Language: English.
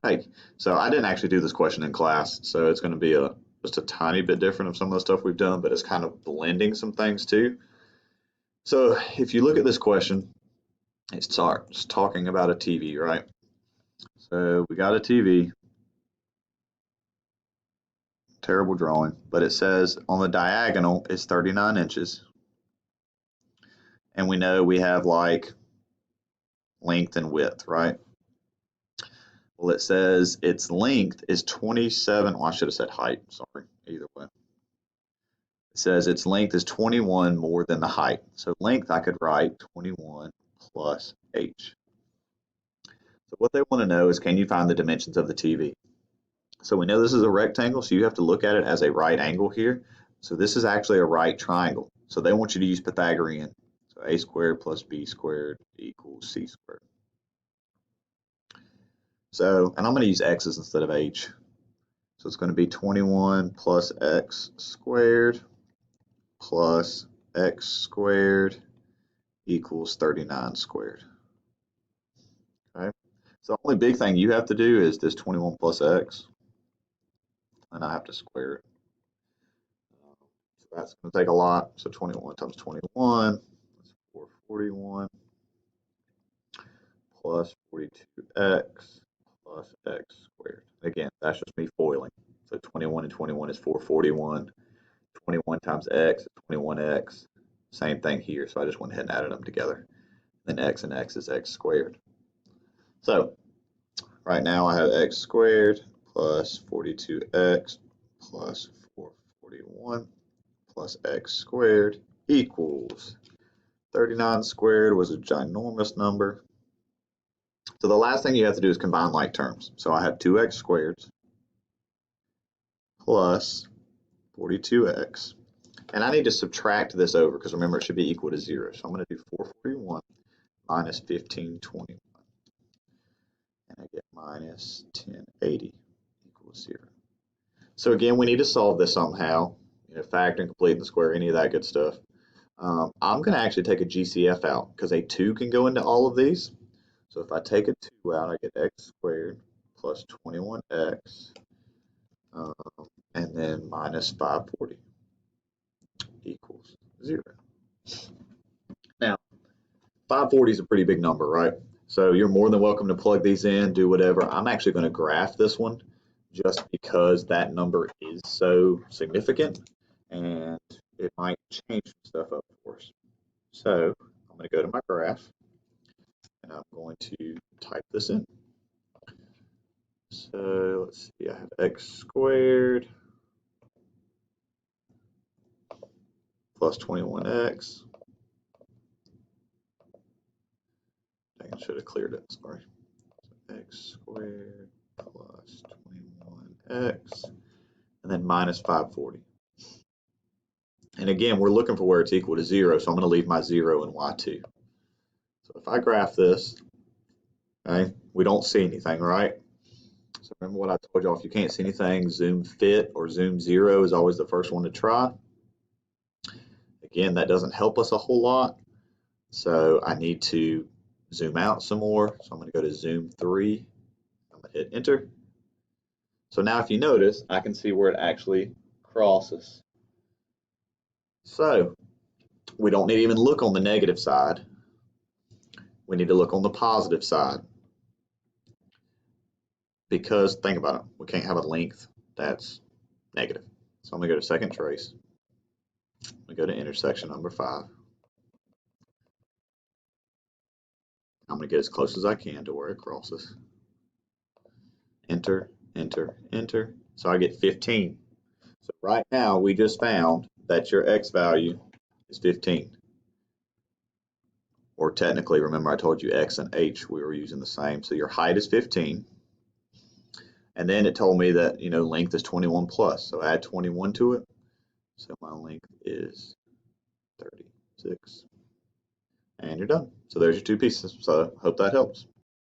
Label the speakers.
Speaker 1: Hey, so I didn't actually do this question in class, so it's going to be just a tiny bit different of some of the stuff we've done, but it's kind of blending some things too. So if you look at this question, it's talking about a TV, right? So we got a TV, terrible drawing, but it says on the diagonal is 39 inches, and we know we have like length and width, right? Well, it says its length is 27. Well, I should have said height. Sorry, either way. It says its length is 21 more than the height. So length, I could write 21 plus h. So what they want to know is, can you find the dimensions of the TV? So we know this is a rectangle, so you have to look at it as a right angle here. So this is actually a right triangle. So they want you to use Pythagorean. So a squared plus b squared equals c squared. So, and I'm going to use x's instead of h. So it's going to be 21 plus x squared plus x squared equals 39 squared. Okay. So the only big thing you have to do is this 21 plus x, and I have to square it. So that's going to take a lot. So 21 times 21 is 441 plus 42x plus x squared. Again, that's just me foiling. So 21 and 21 is 441. 21 times x is 21x. Same thing here, so I just went ahead and added them together. Then x and x is x squared. So right now I have x squared plus 42x plus 441 plus x squared equals 39 squared was a ginormous number. So the last thing you have to do is combine like terms. So I have 2x squared plus 42x. And I need to subtract this over because remember it should be equal to 0. So I'm going to do 441 minus 1521. And I get minus 1080 equals 0. So again, we need to solve this somehow. Factor and complete and square, any of that good stuff. I'm going to actually take a GCF out because a 2 can go into all of these. So if I take a 2 out, I get x squared plus 21x and then minus 540 equals 0. Now, 540 is a pretty big number, right? So you're more than welcome to plug these in, do whatever. I'm actually going to graph this one just because that number is so significant and it might change some stuff up for us. So I'm going to go to my graph and I'm going to type this in. So let's see, I have x squared plus 21x. I should have cleared it, sorry. So x squared plus 21x and then minus 540. And again, we're looking for where it's equal to 0, so I'm going to leave my 0 in y2. So if I graph this, okay, we don't see anything, right? So remember what I told y'all, if you can't see anything, zoom fit or zoom 0 is always the first one to try. Again, that doesn't help us a whole lot, so I need to zoom out some more. So I'm going to go to zoom 3. I'm going to hit enter. So now if you notice, I can see where it actually crosses. So we don't need to even look on the negative side. We need to look on the positive side. Because think about it, we can't have a length that's negative. So I'm going to go to second trace. I'm going to go to intersection number 5. I'm going to get as close as I can to where it crosses. Enter, enter, enter. So I get 15. So right now we just found that your x value is 15. Or technically, remember I told you x and h, we were using the same. So your height is 15. And then it told me that, length is 21 plus. So add 21 to it. So my length is 36. And you're done. So there's your 2 pieces. So I hope that helps.